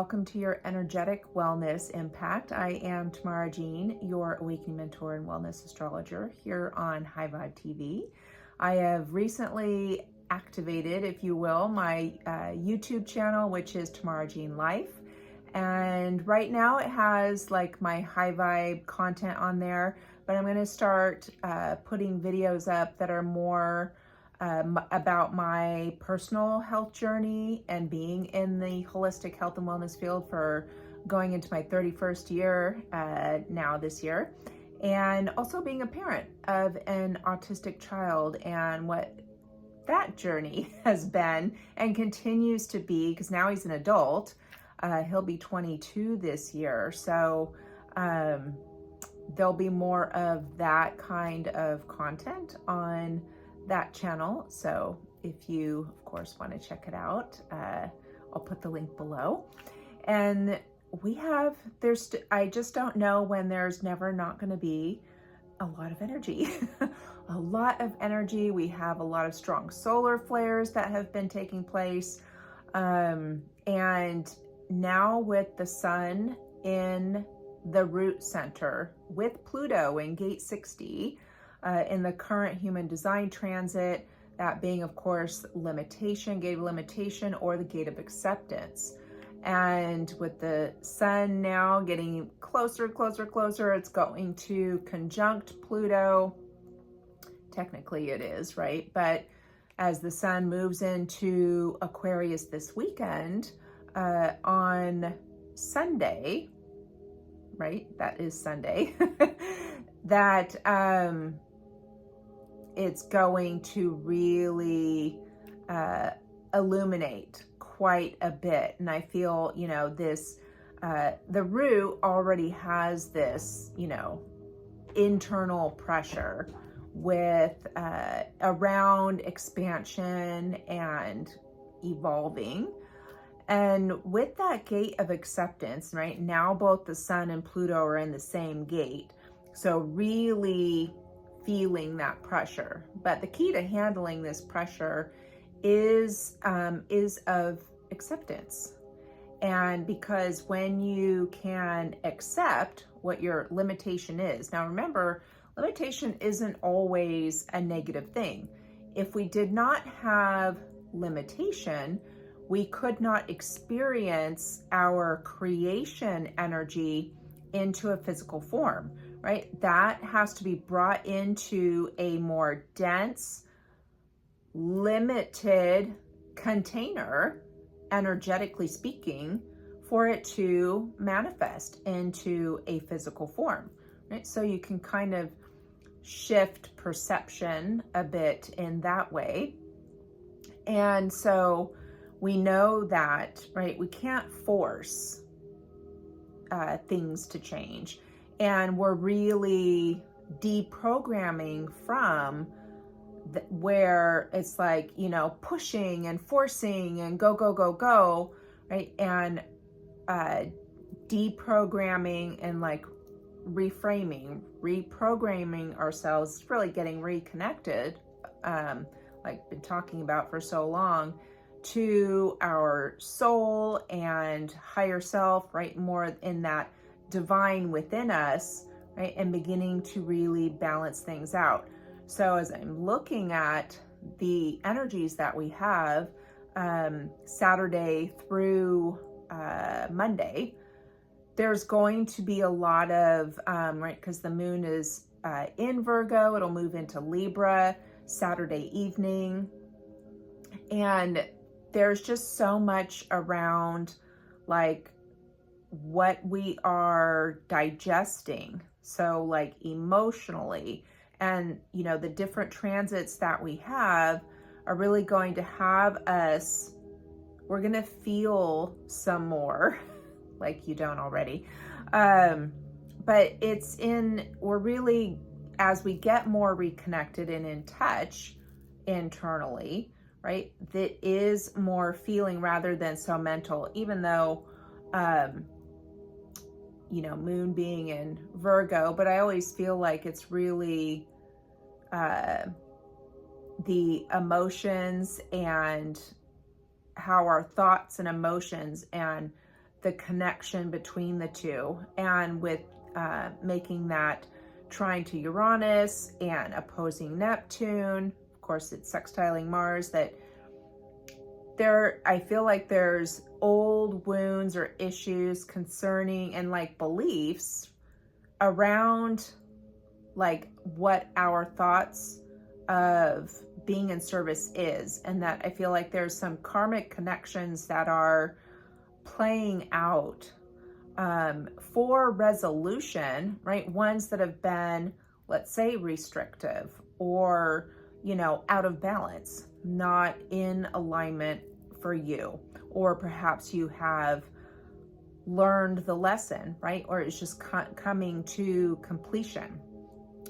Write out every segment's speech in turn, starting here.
welcome to your energetic wellness impact. I am Tamara Jean, your awakening mentor and wellness astrologer here on High Vibe TV. I have recently activated, if you will, my YouTube channel, which is Tamara Jean Life. And right now it has like my high vibe content on there, but I'm going to start putting videos up that are more about my personal health journey and being in the holistic health and wellness field for going into my 31st year now this year, and also being a parent of an autistic child and what that journey has been and continues to be, because now he's an adult. He'll be 22 this year, so there'll be more of that kind of content on that channel. So if you of course want to check it out, I'll put the link below. And we have, I just don't know when there's never not going to be a lot of energy. A lot of energy. We have a lot of strong solar flares that have been taking place, and now with the sun in the root center with Pluto in gate 60, in the current human design transit, that being of course limitation, gate of limitation, or the gate of acceptance. And with the sun now getting closer, it's going to conjunct Pluto. Technically it is, right? But as the sun moves into Aquarius this weekend, on Sunday, right? That is Sunday, that it's going to really illuminate quite a bit. And I feel, you know, this, the root already has this, you know, internal pressure with around expansion and evolving. And with that gate of acceptance, right now, both the sun and Pluto are in the same gate. So really feeling that pressure. But the key to handling this pressure is of acceptance. And because when you can accept what your limitation is, now remember, limitation isn't always a negative thing. If we did not have limitation, we could not experience our creation energy into a physical form, right? That has to be brought into a more dense, limited container, energetically speaking, for it to manifest into a physical form, right? So you can kind of shift perception a bit in that way. And so we know that, right, we can't force things to change. And we're really deprogramming from where it's like, you know, pushing and forcing and go, right? And deprogramming and like reprogramming ourselves, really getting reconnected, like been talking about for so long, to our soul and higher self, right? More in that divine within us, right? And beginning to really balance things out. So as I'm looking at the energies that we have, Saturday through Monday, there's going to be a lot of, right, because the moon is in Virgo, it'll move into Libra Saturday evening. And there's just so much around like what we are digesting. So like emotionally, and you know, the different transits that we have are really going to have us, we're going to feel some more like you don't already. But we're really, as we get more reconnected and in touch internally, right? That is more feeling rather than so mental, even though, you know, moon being in Virgo, but I always feel like it's really the emotions and how our thoughts and emotions and the connection between the two, and with making that trine to Uranus and opposing Neptune. Of course, it's sextiling Mars. That I feel like there's old wounds or issues concerning and like beliefs around like what our thoughts of being in service is, and that I feel like there's some karmic connections that are playing out for resolution, right? Ones that have been, let's say, restrictive or, out of balance, not in alignment for you, or perhaps you have learned the lesson, right? Or it's just coming to completion.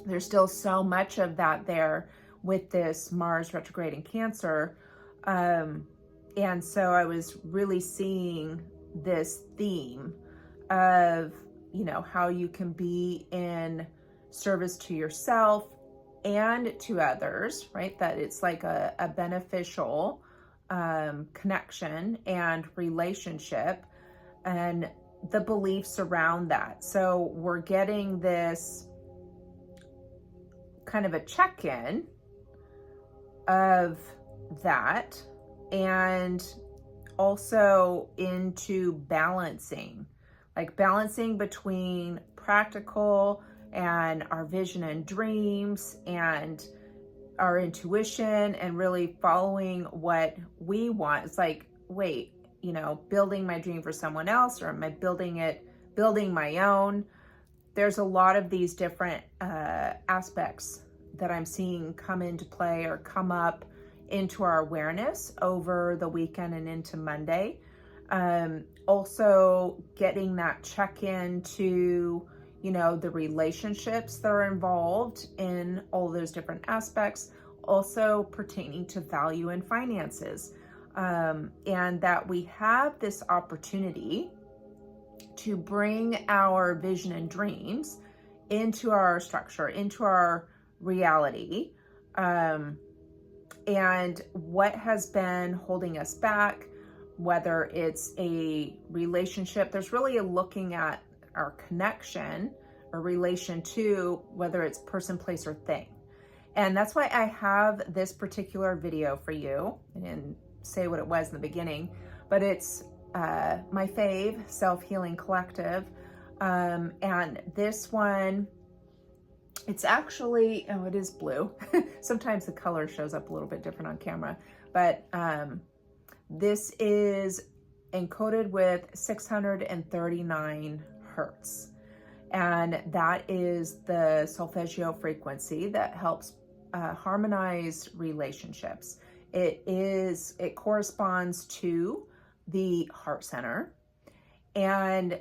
There's still so much of that there with this Mars retrograde in Cancer. And so I was really seeing this theme of, how you can be in service to yourself and to others, right? That it's like a beneficial connection and relationship, and the beliefs around that. So we're getting this kind of a check-in of that, and also into balancing between practical and our vision and dreams and our intuition, and really following what we want. It's like, wait, building my dream for someone else, or am I building my own? There's a lot of these different aspects that I'm seeing come into play or come up into our awareness over the weekend and into Monday. Also getting that check-in to, the relationships that are involved in all those different aspects, also pertaining to value and finances. And that we have this opportunity to bring our vision and dreams into our structure, into our reality. And what has been holding us back, whether it's a relationship, there's really a looking at our connection or relation to, whether it's person, place, or thing. And that's why I have this particular video for you. I didn't say what it was in the beginning, but it's my fave, Self-Healing Collective. And this one, it's actually, it is blue. Sometimes the color shows up a little bit different on camera, but this is encoded with 639 hertz. And that is the solfeggio frequency that helps harmonize relationships. It corresponds to the heart center. And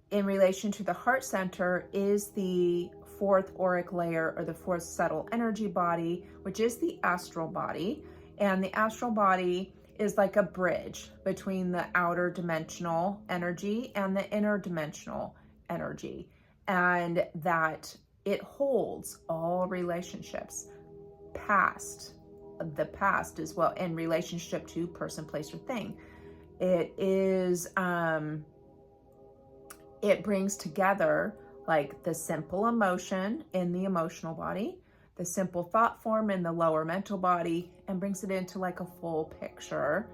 in relation to the heart center is the fourth auric layer, or the fourth subtle energy body, which is the astral body. And the astral body is like a bridge between the outer dimensional energy and the interdimensional energy, and that it holds all relationships, the past as well, in relationship to person, place, or thing. It is, it brings together like the simple emotion in the emotional body, the simple thought form in the lower mental body, and brings it into like a full picture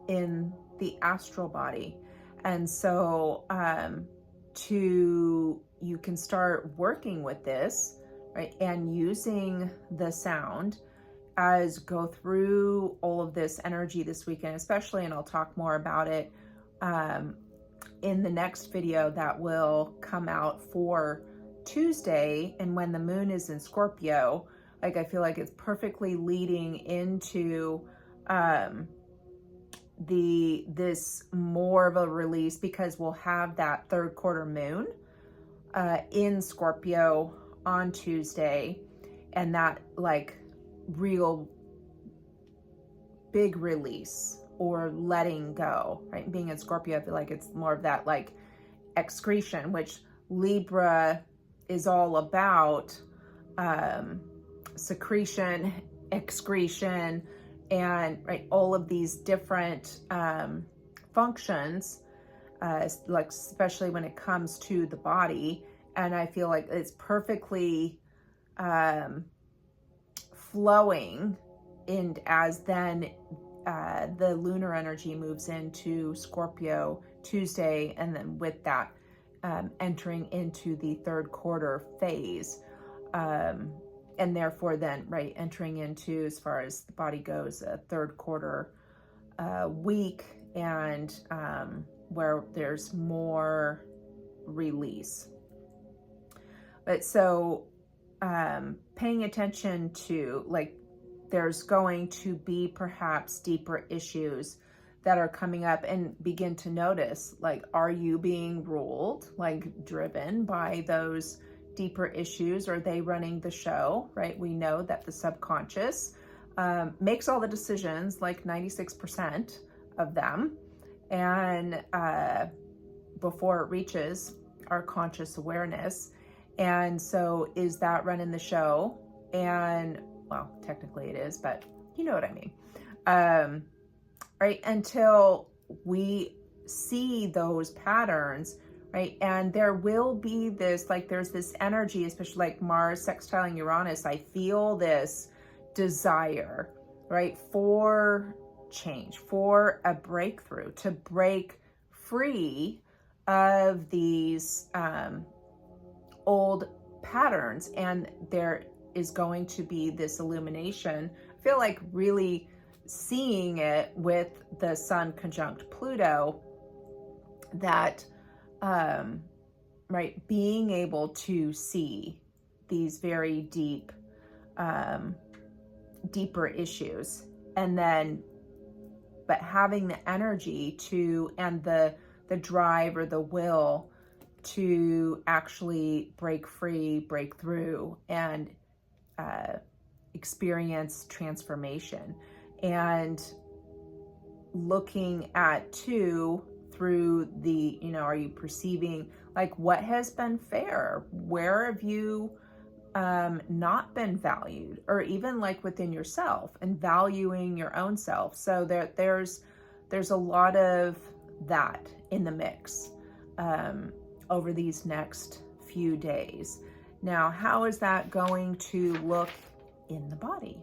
in the astral body. And so you can start working with this, right, and using the sound as go through all of this energy this weekend, especially, and I'll talk more about it in the next video that will come out for Tuesday. And when the moon is in Scorpio, like I feel like it's perfectly leading into this more of a release, because we'll have that third quarter moon in Scorpio on Tuesday, and that like real big release or letting go, right? Being in Scorpio, I feel like it's more of that like excretion, which Libra is all about secretion, excretion, and right, all of these different functions like especially when it comes to the body. And I feel like it's perfectly flowing in as then the lunar energy moves into Scorpio Tuesday, and then with that entering into the third quarter phase, and therefore then entering into, as far as the body goes, a third quarter week, and where there's more release. But so paying attention to, like, there's going to be perhaps deeper issues that are coming up, and begin to notice, like, are you being ruled, like driven by those deeper issues? Are they running the show, right? We know that the subconscious makes all the decisions, like 96% of them, and before it reaches our conscious awareness. And so is that running the show? And well, technically it is, but you know what I mean. Right? Until we see those patterns, right? And there will be this, like, there's this energy, especially like Mars sextiling Uranus. I feel this desire, right, for change, for a breakthrough, to break free of these old patterns. And there is going to be this illumination. I feel like really seeing it with the Sun conjunct Pluto, that right, being able to see these very deeper issues, and then but having the energy to, and the drive or the will to actually break free, break through, and experience transformation. And looking at too, through the, are you perceiving, like, what has been fair? Where have you not been valued? Or even like within yourself, and valuing your own self. So there's a lot of that in the mix over these next few days. Now, how is that going to look in the body?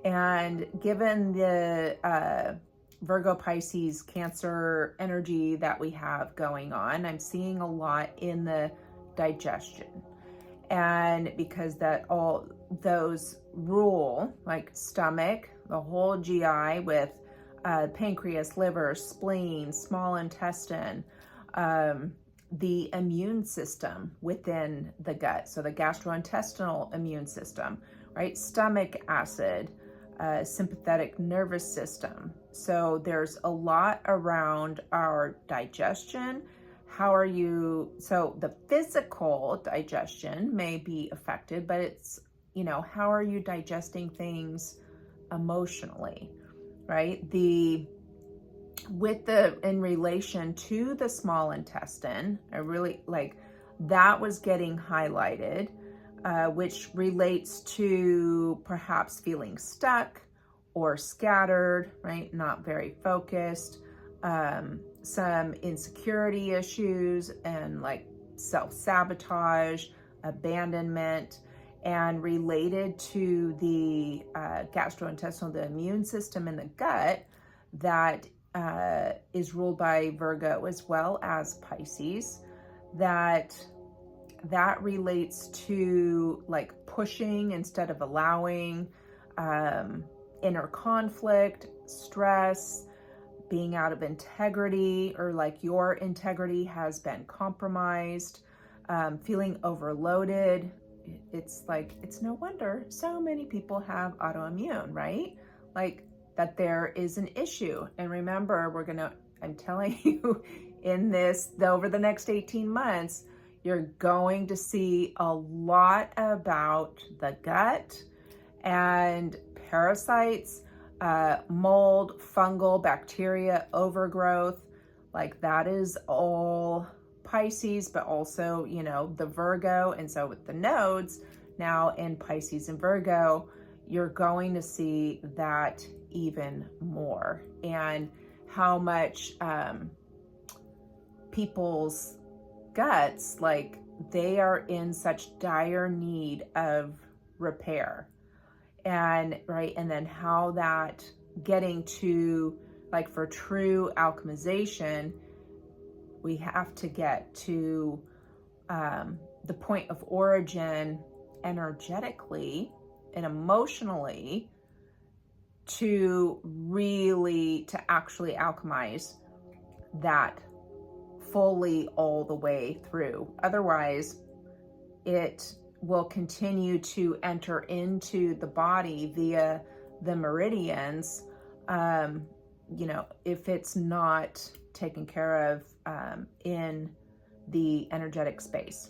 And given the Virgo, Pisces, Cancer energy that we have going on, I'm seeing a lot in the digestion. And because that all those rule, like stomach, the whole GI, with pancreas, liver, spleen, small intestine, the immune system within the gut, so the gastrointestinal immune system, right? Stomach acid, sympathetic nervous system. So there's a lot around our digestion. How are you, so the physical digestion may be affected, but it's, how are you digesting things emotionally, right? In relation to the small intestine, I really like that was getting highlighted, which relates to perhaps feeling stuck or scattered, right? Not very focused, some insecurity issues, and like self-sabotage, abandonment, and related to the gastrointestinal, the immune system in the gut, that is ruled by Virgo as well as Pisces, that relates to like pushing instead of allowing, inner conflict, stress, being out of integrity, or like your integrity has been compromised, feeling overloaded. It's like, it's no wonder so many people have autoimmune, right? Like that there is an issue. And remember, I'm telling you, in this, over the next 18 months, you're going to see a lot about the gut and parasites, mold, fungal, bacteria, overgrowth. Like that is all Pisces, but also, the Virgo. And so with the nodes now in Pisces and Virgo, you're going to see that even more, and how much people's guts, like they are in such dire need of repair. And right, and then how that getting to, like, for true alchemization, we have to get to the point of origin energetically and emotionally to actually alchemize that fully all the way through. Otherwise, it will continue to enter into the body via the meridians, if it's not taken care of in the energetic space.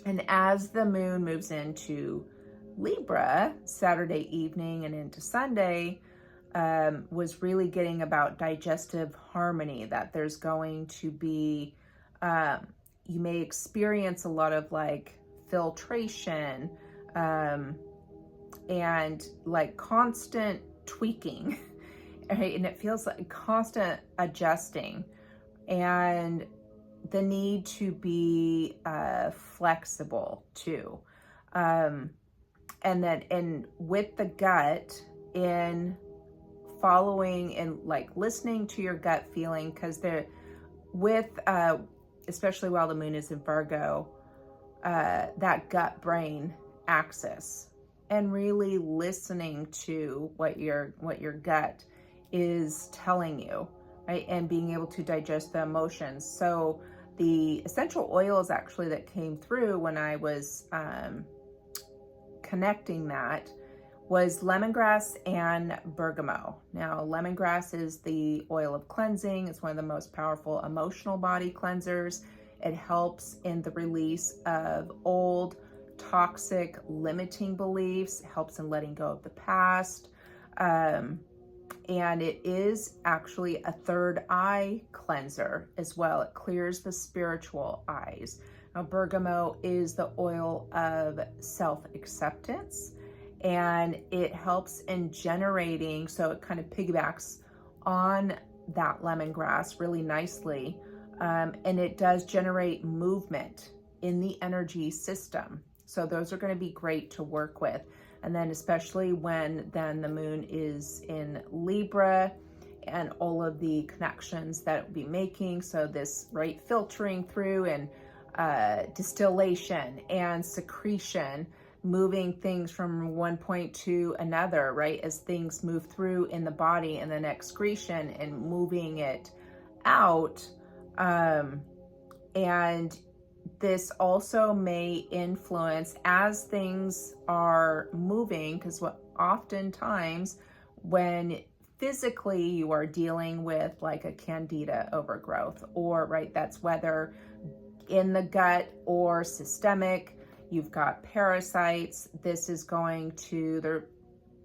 And as the moon moves into Libra Saturday evening and into Sunday, was really getting about digestive harmony, that there's going to be, you may experience a lot of like filtration, and like constant tweaking, right? And it feels like constant adjusting, and the need to be flexible too. And with the gut, in following and like listening to your gut feeling, because especially while the moon is in Virgo, that gut brain axis, and really listening to what your gut is telling you, right? And being able to digest the emotions. So the essential oils actually that came through when I was connecting that was lemongrass and bergamot. Now, lemongrass is the oil of cleansing. It's one of the most powerful emotional body cleansers. It helps in the release of old, toxic, limiting beliefs. It helps in letting go of the past. And it is actually a third eye cleanser as well. It clears the spiritual eyes. Now, bergamot is the oil of self-acceptance, and it helps in generating, so it kind of piggybacks on that lemongrass really nicely, and it does generate movement in the energy system. So those are going to be great to work with. And then especially when then the moon is in Libra, and all of the connections that it will be making. So this, right, filtering through and distillation and secretion, moving things from one point to another, right, as things move through in the body, and then excretion and moving it out. And this also may influence as things are moving, because oftentimes when physically you are dealing with like a candida overgrowth, or right, that's whether in the gut or systemic, you've got parasites, this is going to, they're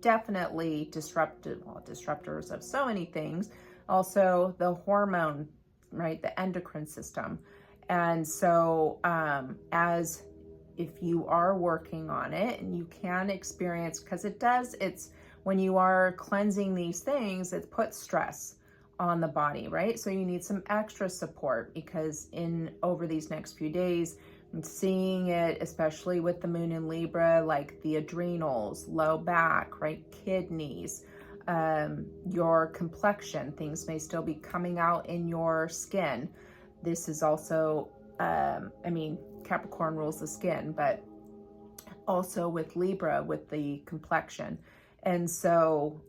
definitely disruptors of so many things. Also the hormone, right, the endocrine system. And so as if you are working on it, and you can experience, because it's when you are cleansing these things, it puts stress on the body, right? So you need some extra support, because over these next few days, I'm seeing it, especially with the moon in Libra, like the adrenals, low back, right? Kidneys, your complexion, things may still be coming out in your skin. This is also, Capricorn rules the skin, but also with Libra, with the complexion. And so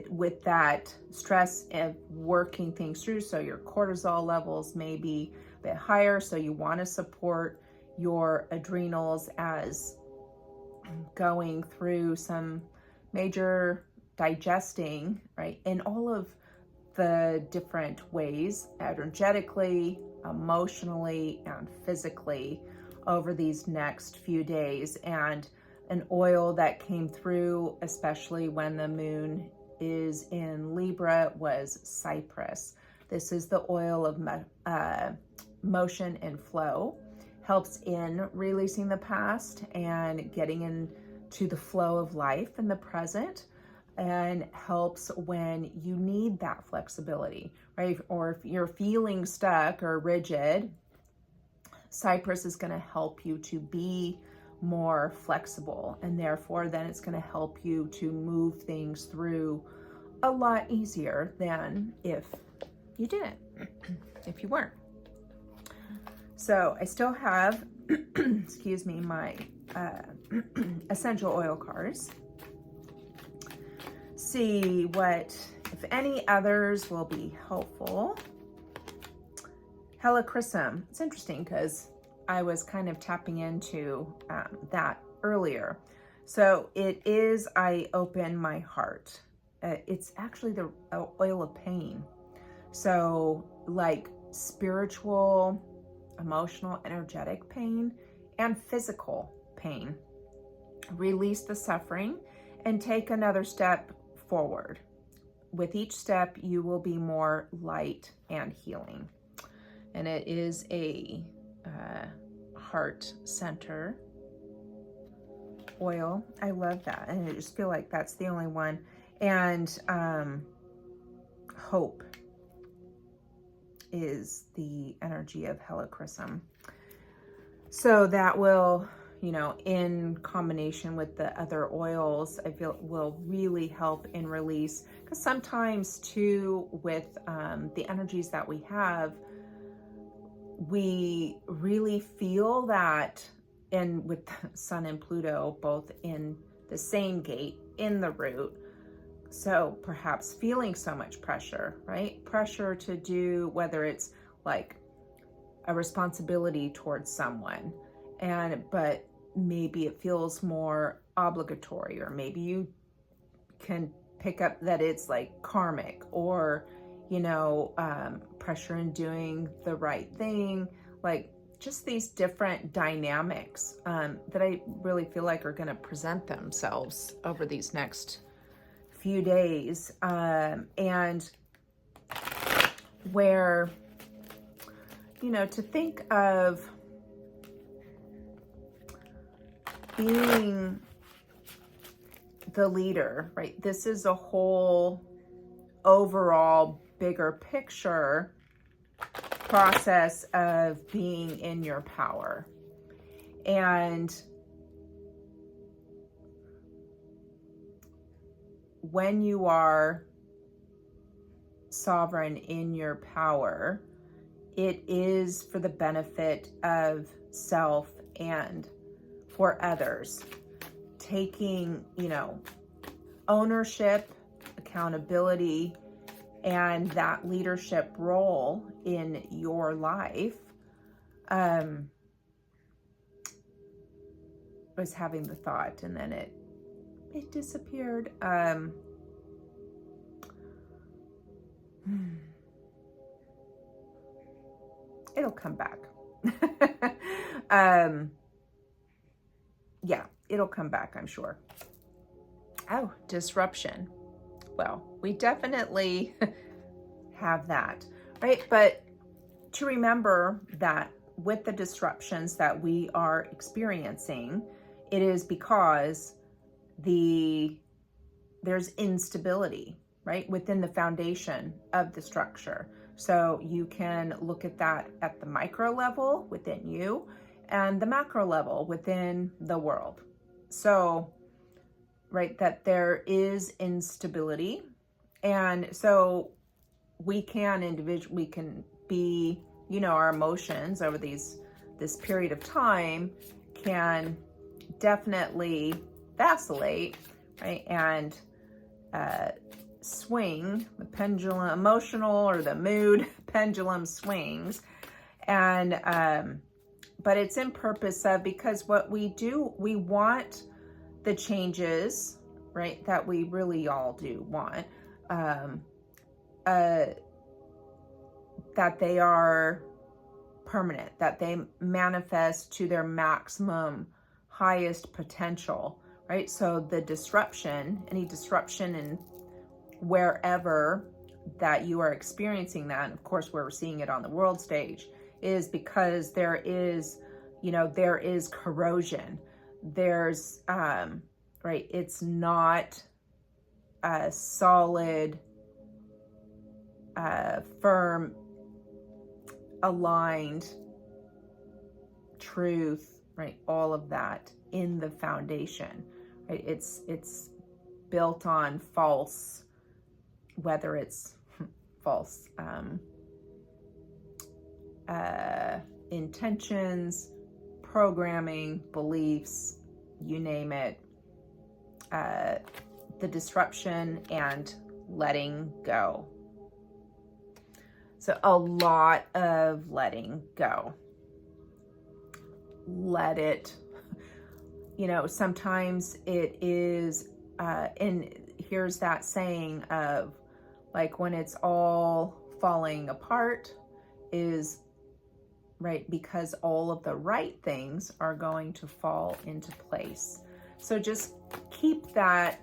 with that stress of working things through, so your cortisol levels may be a bit higher. So you want to support your adrenals as going through some major digesting, right? In all of the different ways, energetically, emotionally, and physically over these next few days. And an oil that came through, especially when the moon is in Libra, was cypress. This is the oil of motion and flow, helps in releasing the past and getting into the flow of life in the present. and helps when you need that flexibility, right? Or if you're feeling stuck or rigid, Cypress is going to help you to be more flexible, and therefore then it's going to help you to move things through a lot easier than if you didn't, if you weren't. So I still have, excuse me, my essential oil cards. See what, if any others will be helpful. Helichrysum. It's interesting because I was kind of tapping into that earlier. So it is, I open my heart. It's actually the oil of pain. So like spiritual, emotional, energetic pain, and physical pain. Release the suffering and take another step forward. With each step, you will be more light and healing. And it is a heart center oil. I love that. And I just feel like that's the only one. And hope is the energy of Helichrysum. So that will, you know, in combination with the other oils, I feel will really help in release. Because sometimes too, with the energies that we have, we really feel that, and with the Sun and Pluto both in the same gate in the root, so perhaps feeling so much pressure, right? Pressure to do, whether it's like a responsibility towards someone, but maybe it feels more obligatory, or maybe you can pick up that it's like karmic, or pressure in doing the right thing, like just these different dynamics that I really feel like are going to present themselves over these next few days, and where, to think of being the leader, right? This is a whole overall bigger picture process of being in your power. And when you are sovereign in your power, it is for the benefit of self and for others. Taking, ownership, accountability, and that leadership role in your life. I was having the thought and then it disappeared. It'll come back. Yeah, it'll come back, I'm sure. Oh, disruption. Well, we definitely have that, right? But to remember that with the disruptions that we are experiencing, it is because there's instability, right, within the foundation of the structure. So you can look at that at the micro level within you and the macro level within the world. So, right, that there is instability. And so we can be, our emotions over this period of time can definitely vacillate, right? And swing, the pendulum, emotional or the mood pendulum swings. And, but it's in purpose of, because what we do, we want the changes, right, that we really all do want, that they are permanent, that they manifest to their maximum highest potential, right? So the disruption, any disruption in wherever that you are experiencing that, and of course where we're seeing it on the world stage, is because there is corrosion. There's, right, it's not solid, firm, aligned truth, right? All of that in the foundation, right? It's built on false, whether it's false intentions, programming, beliefs, you name it, the disruption and letting go. So a lot of letting go. Let it, sometimes it is, and here's that saying of like when it's all falling apart is, right, because all of the right things are going to fall into place. So just keep that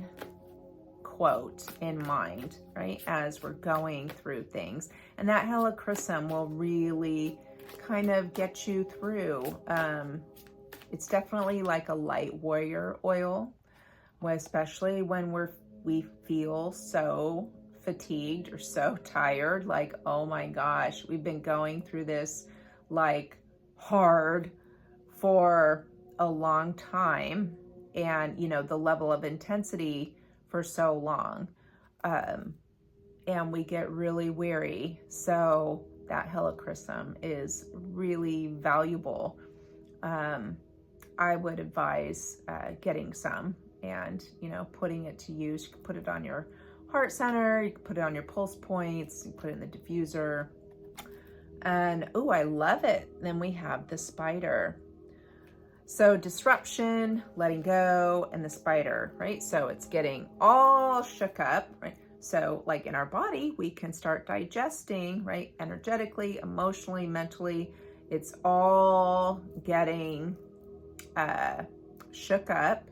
quote in mind, right, as we're going through things. And that helichrysum will really kind of get you through. It's definitely like a light warrior oil, especially when we feel so fatigued or so tired, like, oh my gosh, we've been going through this like hard for a long time, and the level of intensity for so long, and we get really weary. So that helichrysum is really valuable. I would advise getting some and putting it to use. You can put it on your heart center, you can put it on your pulse points, you can put it in the diffuser. And oh, I love it. Then we have the spider. So disruption, letting go, and the spider, right? So it's getting all shook up, right? So like in our body, we can start digesting, right? Energetically, emotionally, mentally, it's all getting shook up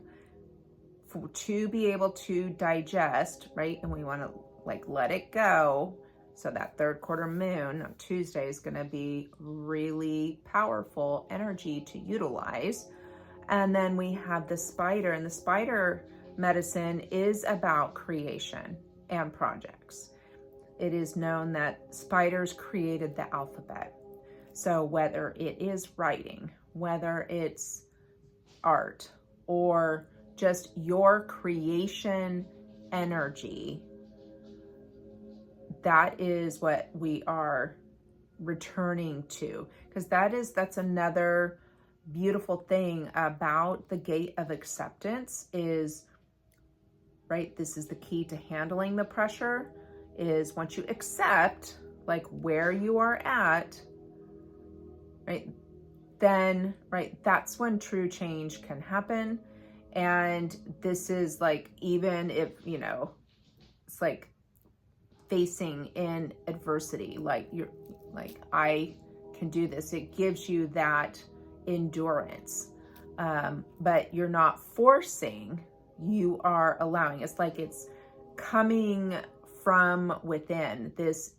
to be able to digest, right? And we want to like let it go. So that third quarter moon on Tuesday is going to be really powerful energy to utilize. And then we have the spider, and the spider medicine is about creation and projects. It is known that spiders created the alphabet. So whether it is writing, whether it's art, or just your creation energy, that is what we are returning to, because that's another beautiful thing about the gate of acceptance is, right, this is the key to handling the pressure, is once you accept like where you are at, right, then, right, that's when true change can happen. And this is like, even if, it's like facing in adversity, like you're like, I can do this. It gives you that endurance, but you're not forcing, you are allowing. It's like it's coming from within, this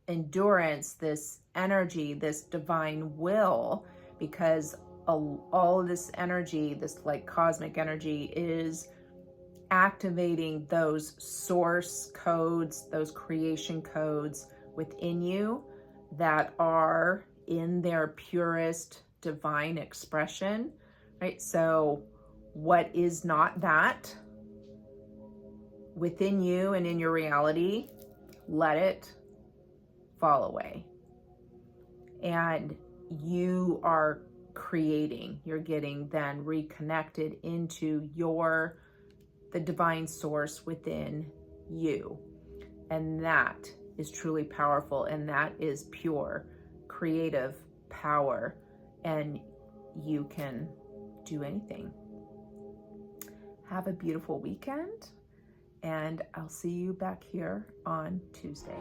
endurance, this energy, this divine will, because all of this energy, this like cosmic energy, is activating those source codes, those creation codes within you that are in their purest divine expression, right? So what is not that within you and in your reality, let it fall away. And you are creating, you're getting then reconnected into the divine source within you. And that is truly powerful, and that is pure creative power, and you can do anything. Have a beautiful weekend, and I'll see you back here on Tuesday.